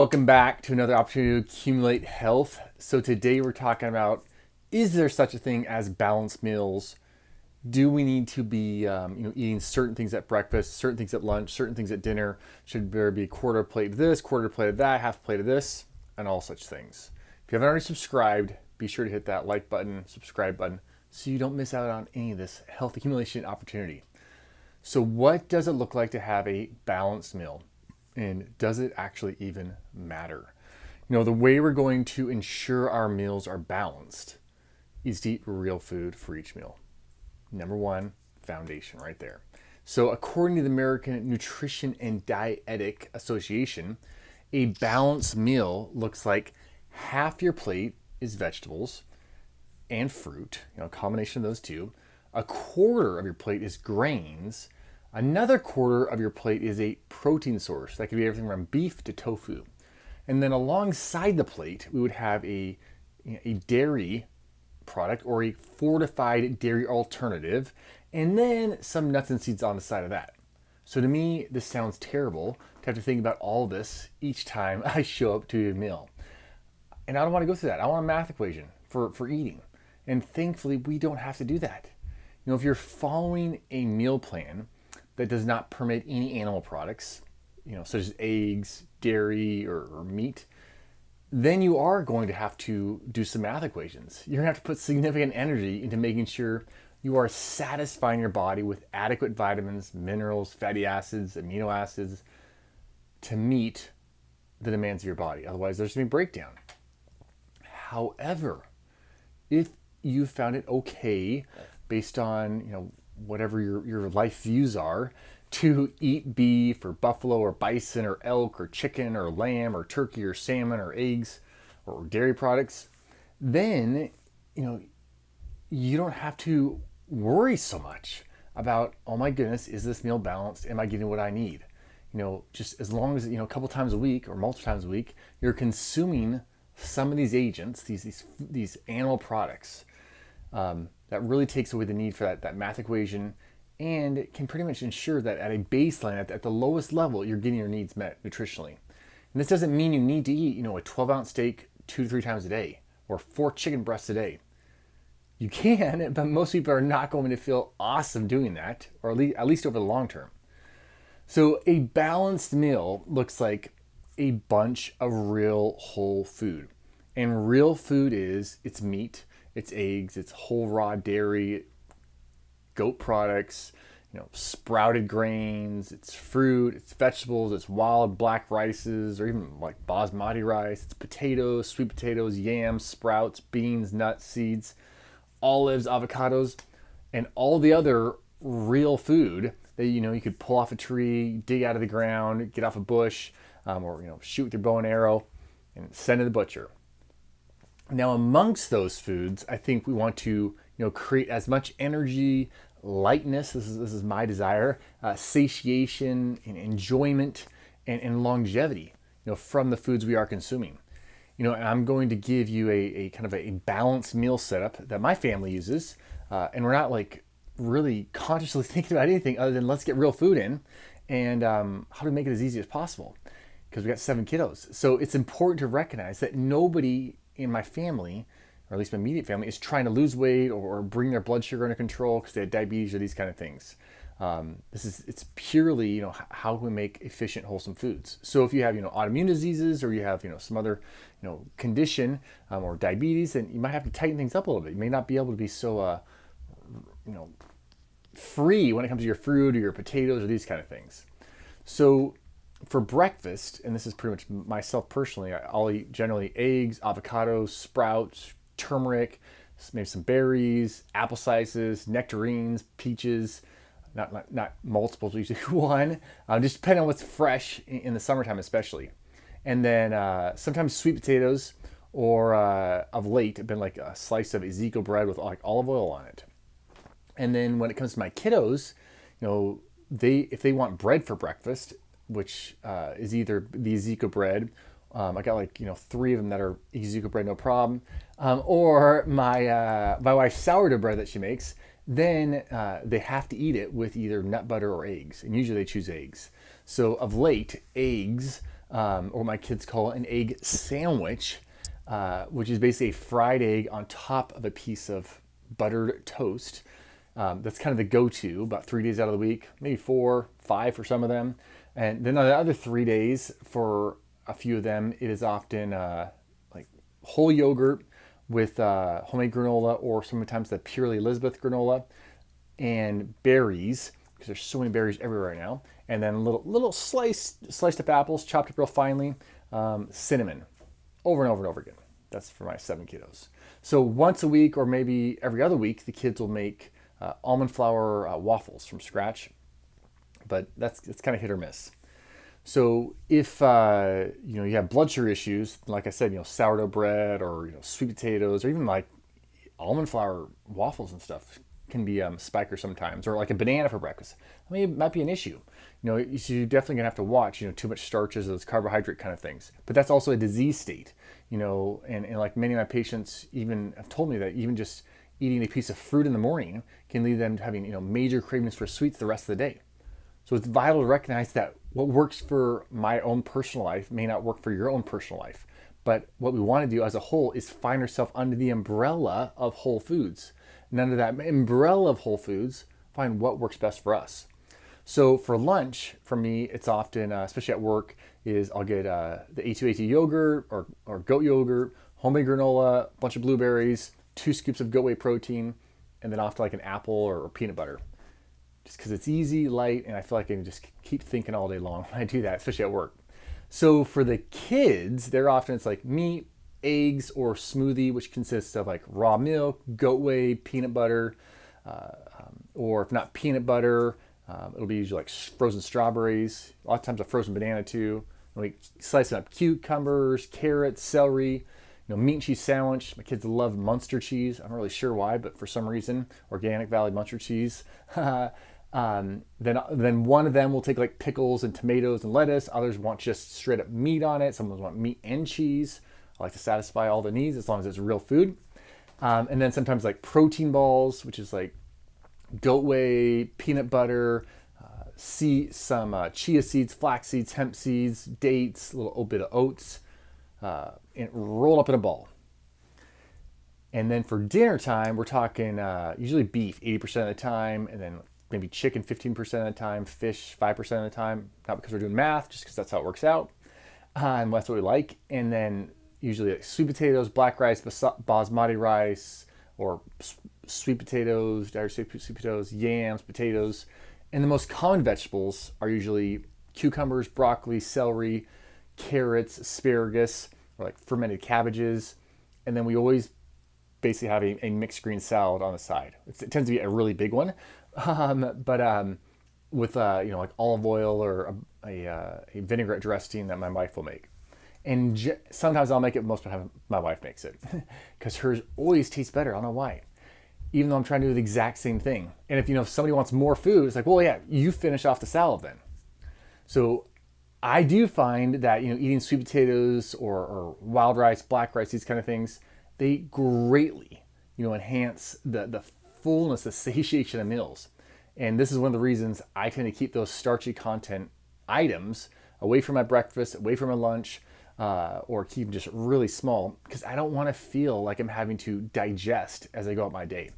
Welcome back to another opportunity to accumulate health. So today we're talking about, is there such a thing as balanced meals? Do we need to be eating certain things at breakfast, certain things at lunch, certain things at dinner? Should there be a quarter plate of this, quarter plate of that, half plate of this, and all such things? If you haven't already subscribed, be sure to hit that like button, subscribe button, so you don't miss out on any of this health accumulation opportunity. So what does it look like to have a balanced meal? And does it actually even matter? The way we're going to ensure our meals are balanced is to eat real food for each meal. Number one, foundation right there. So according to the American Nutrition and Dietetic Association, a balanced meal looks like half your plate is vegetables and fruit, a combination of those two. A quarter of your plate is grains. Another quarter of your plate is a protein source. That could be everything from beef to tofu. And then alongside the plate, we would have a dairy product or a fortified dairy alternative, and then some nuts and seeds on the side of that. So to me, this sounds terrible to have to think about all this each time I show up to a meal. And I don't want to go through that. I want a math equation for eating. And thankfully, we don't have to do that. If you're following a meal plan that does not permit any animal products, such as eggs, dairy, or meat, then you are going to have to do some math equations. You're going to have to put significant energy into making sure you are satisfying your body with adequate vitamins, minerals, fatty acids, amino acids to meet the demands of your body. Otherwise, there's going to be breakdown. However, if you found it okay based on, whatever your life views are, to eat beef or buffalo or bison or elk or chicken or lamb or turkey or salmon or eggs or dairy products, then you don't have to worry so much about, oh my goodness, is this meal balanced? Am I getting what I need? Just as long as a couple times a week or multiple times a week, you're consuming some of these agents, these animal products. That really takes away the need for that math equation, and can pretty much ensure that at a baseline, at the lowest level, you're getting your needs met nutritionally. And this doesn't mean you need to eat, a 12-ounce steak 2 to 3 times a day or 4 chicken breasts a day. You can, but most people are not going to feel awesome doing that, or at least over the long term. So a balanced meal looks like a bunch of real whole food. And real food it's meat, it's eggs, it's whole raw dairy, goat products, sprouted grains, it's fruit, it's vegetables, it's wild black rices, or even like Basmati rice, it's potatoes, sweet potatoes, yams, sprouts, beans, nuts, seeds, olives, avocados, and all the other real food that you could pull off a tree, dig out of the ground, get off a bush, or shoot with your bow and arrow and send to the butcher. Now, amongst those foods, I think we want to create as much energy, lightness. This is my desire, satiation and enjoyment and longevity. From the foods we are consuming. And I'm going to give you a kind of a balanced meal setup that my family uses, and we're not like really consciously thinking about anything other than let's get real food in, and how to make it as easy as possible, because we got 7 kiddos. So it's important to recognize that nobody in my family, or at least my immediate family, is trying to lose weight or bring their blood sugar under control because they have diabetes or these kind of things. It's purely how we make efficient, wholesome foods. So if you have autoimmune diseases, or you have some other condition, or diabetes, then you might have to tighten things up a little bit. You may not be able to be so free when it comes to your fruit or your potatoes or these kind of things. So for breakfast, and this is pretty much myself personally, I'll eat generally eggs, avocados, sprouts, turmeric, maybe some berries, apple slices, nectarines, peaches, not multiples, usually one, just depending on what's fresh in the summertime especially. And then sometimes sweet potatoes, or of late, have been like a slice of Ezekiel bread with like olive oil on it. And then when it comes to my kiddos, if they want bread for breakfast, which is either the Ezekiel bread, I got 3 of them that are Ezekiel bread, no problem, or my wife's sourdough bread that she makes. Then they have to eat it with either nut butter or eggs, and usually they choose eggs. So of late, eggs or my kids call it an egg sandwich, which is basically a fried egg on top of a piece of buttered toast. That's kind of the go-to about 3 days out of the week, maybe 4, 5 for some of them. And then on the other 3 days, for a few of them, it is often like whole yogurt with homemade granola, or sometimes the purely Elizabeth granola, and berries, because there's so many berries everywhere right now. And then little sliced up apples, chopped up real finely, cinnamon, over and over and over again. That's for my 7 kiddos. So once a week, or maybe every other week, the kids will make almond flour waffles from scratch, but it's kind of hit or miss. So if you have blood sugar issues, like I said, sourdough bread, or sweet potatoes, or even like almond flour waffles and stuff can be spiker sometimes, or like a banana for breakfast. I mean, it might be an issue. You're definitely gonna have to watch, too much starches, those carbohydrate kind of things. But that's also a disease state, and like many of my patients even have told me that even just eating a piece of fruit in the morning can lead them to having, major cravings for sweets the rest of the day. So it's vital to recognize that what works for my own personal life may not work for your own personal life. But what we want to do as a whole is find ourselves under the umbrella of whole foods. And under that umbrella of whole foods, find what works best for us. So for lunch, for me, it's often, especially at work, is I'll get the A2AT yogurt or goat yogurt, homemade granola, a bunch of blueberries, 2 scoops of goat whey protein, and then often like an apple or peanut butter. Just because it's easy, light, and I feel like I can just keep thinking all day long when I do that, especially at work. So for the kids, it's like meat, eggs, or smoothie, which consists of like raw milk, goat whey, peanut butter, or if not peanut butter, it'll be usually like frozen strawberries, a lot of times a frozen banana too. And we slice up cucumbers, carrots, celery, meat and cheese sandwich. My kids love Munster cheese. I'm not really sure why, but for some reason, Organic Valley Munster cheese. Then one of them will take like pickles and tomatoes and lettuce. Others want just straight up meat on it. Some want meat and cheese. I like to satisfy all the needs as long as it's real food. And then sometimes like protein balls, which is like goat whey, peanut butter, some chia seeds, flax seeds, hemp seeds, dates, a little bit of oats, and rolled up in a ball. And then for dinner time, we're talking usually beef 80% of the time, and then maybe chicken 15% of the time, fish 5% of the time, not because we're doing math, just because that's how it works out. And that's what we like. And then usually like sweet potatoes, black rice, basmati rice, or sweet potatoes, sweet potatoes, yams, potatoes. And the most common vegetables are usually cucumbers, broccoli, celery, carrots, asparagus, or like fermented cabbages. And then we always basically have a mixed green salad on the side. It tends to be a really big one, but with like olive oil or a vinaigrette dressing that my wife will make. And sometimes I'll make it, most of the time my wife makes it, because hers always tastes better. I don't know why, even though I'm trying to do the exact same thing. And if somebody wants more food, it's like, well, yeah, you finish off the salad then. So I do find that eating sweet potatoes or wild rice, black rice, these kind of things, they greatly enhance the fullness, the satiation of meals. And this is one of the reasons I tend to keep those starchy content items away from my breakfast, away from my lunch, or keep them just really small, because I don't want to feel like I'm having to digest as I go out my day.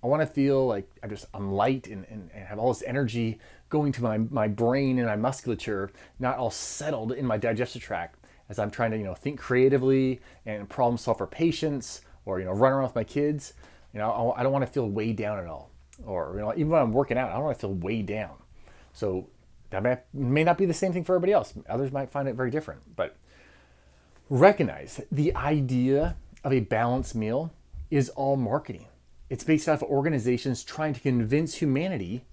I want to feel like I'm light and have all this energy going to my brain and my musculature, not all settled in my digestive tract as I'm trying to think creatively and problem solve for patients, or run around with my kids. I don't want to feel weighed down at all, or even when I'm working out, I don't want to feel weighed down. So that may not be the same thing for everybody else. Others might find it very different, but recognize the idea of a balanced meal is all marketing. It's based off of organizations trying to convince humanity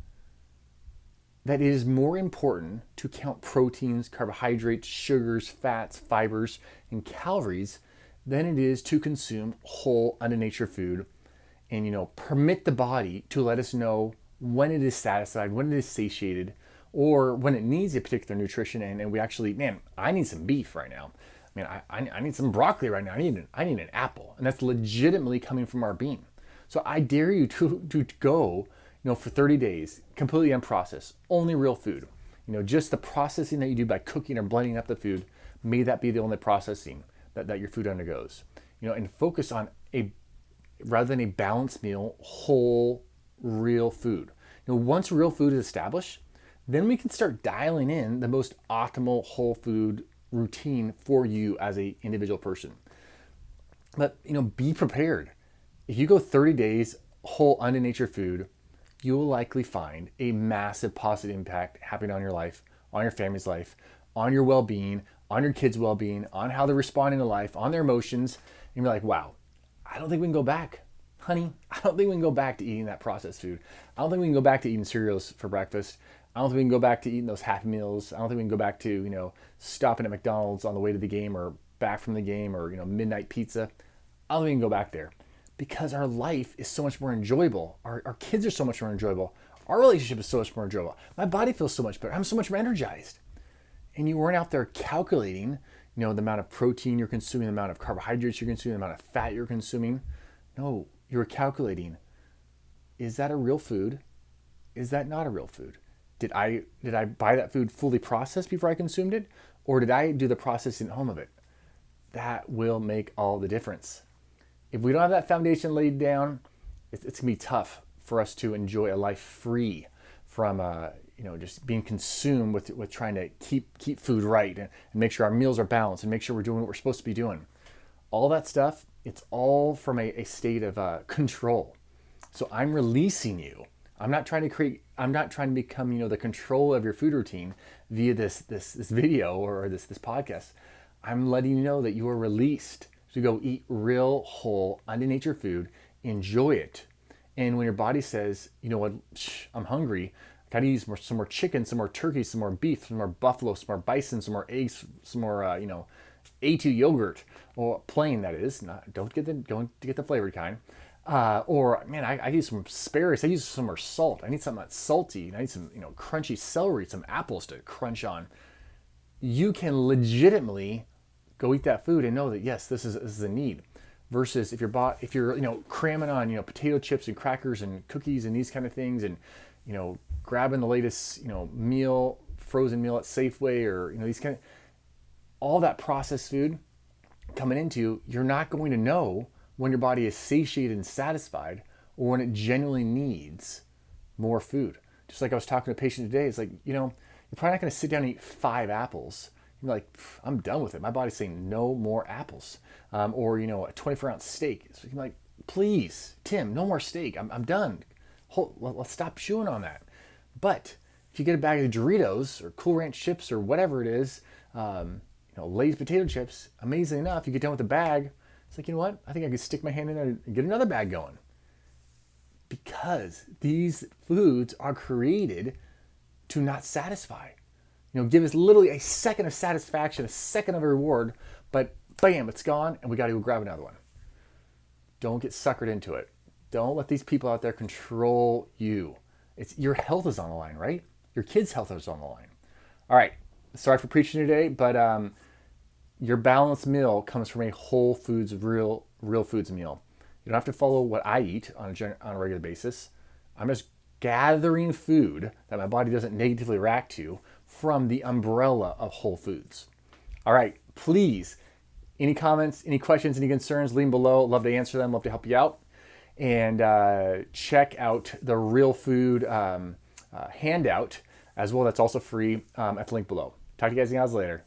that it is more important to count proteins, carbohydrates, sugars, fats, fibers, and calories than it is to consume whole, unnature food and, permit the body to let us know when it is satisfied, when it is satiated, or when it needs a particular nutrition. And we actually, I need some beef right now. I need some broccoli right now. I need an apple. And that's legitimately coming from our being. So I dare you to go, for 30 days, completely unprocessed, only real food. Just the processing that you do by cooking or blending up the food, may that be the only processing that your food undergoes. And focus on rather than a balanced meal, whole, real food. Once real food is established, then we can start dialing in the most optimal whole food routine for you as an individual person. But, be prepared. If you go 30 days whole unnature food, you will likely find a massive positive impact happening on your life, on your family's life, on your well-being, on your kids' well-being, on how they're responding to life, on their emotions. And you're like, wow, I don't think we can go back. Honey, I don't think we can go back to eating that processed food. I don't think we can go back to eating cereals for breakfast. I don't think we can go back to eating those Happy Meals. I don't think we can go back to, stopping at McDonald's on the way to the game or back from the game or, midnight pizza. I don't think we can go back there because our life is so much more enjoyable. Our kids are so much more enjoyable. Our relationship is so much more enjoyable. My body feels so much better. I'm so much more energized. And you weren't out there calculating, the amount of protein you're consuming, the amount of carbohydrates you're consuming, the amount of fat you're consuming. No, you were calculating, is that a real food? Is that not a real food? Did I buy that food fully processed before I consumed it? Or did I do the processing at home of it? That will make all the difference. If we don't have that foundation laid down, it's going to be tough for us to enjoy a life free from just being consumed with trying to keep food right and make sure our meals are balanced and make sure we're doing what we're supposed to be doing. All that stuff, it's all from a state of control. So I'm releasing you. I'm not trying to become, the control of your food routine via this video or this podcast. I'm letting you know that you are released to go eat real, whole, unnature food, enjoy it. And when your body says, you know what, I'm hungry, I gotta use some more chicken, some more turkey, some more beef, some more buffalo, some more bison, some more eggs, some more, A2 yogurt, or plain that is. Don't get the flavored kind. Or man, I use some asparagus. I use some more salt. I need something that's salty. And I need some, crunchy celery, some apples to crunch on. You can legitimately go eat that food and know that yes, this is a need. Versus if you're cramming on potato chips and crackers and cookies and these kind of things, and grabbing the latest frozen meal at Safeway or these kind of all that processed food coming into, you're not going to know when your body is satiated and satisfied or when it genuinely needs more food. Just like I was talking to a patient today, it's like, you're probably not going to sit down and eat 5 apples. You're like, I'm done with it. My body's saying no more apples. Or, a 24-ounce steak. So you're like, please, Tim, no more steak. I'm done. Let's stop chewing on that. But if you get a bag of Doritos or Cool Ranch chips or whatever it is, Lay's potato chips, amazingly enough, you get done with the bag, it's like, you know what? I think I could stick my hand in there and get another bag going. Because these foods are created to not satisfy. Give us literally a second of satisfaction, a second of a reward, but bam, it's gone and we got to go grab another one. Don't get suckered into it. Don't let these people out there control you. Your health is on the line, right? Your kids' health is on the line. All right. Sorry for preaching today, but your balanced meal comes from a whole foods, real foods meal. You don't have to follow what I eat on a regular basis. I'm just gathering food that my body doesn't negatively react to from the umbrella of whole foods. All right, please, any comments, any questions, any concerns, leave them below. Love to answer them, love to help you out. And check out the real food handout as well. That's also free at the link below. Talk to you guys later.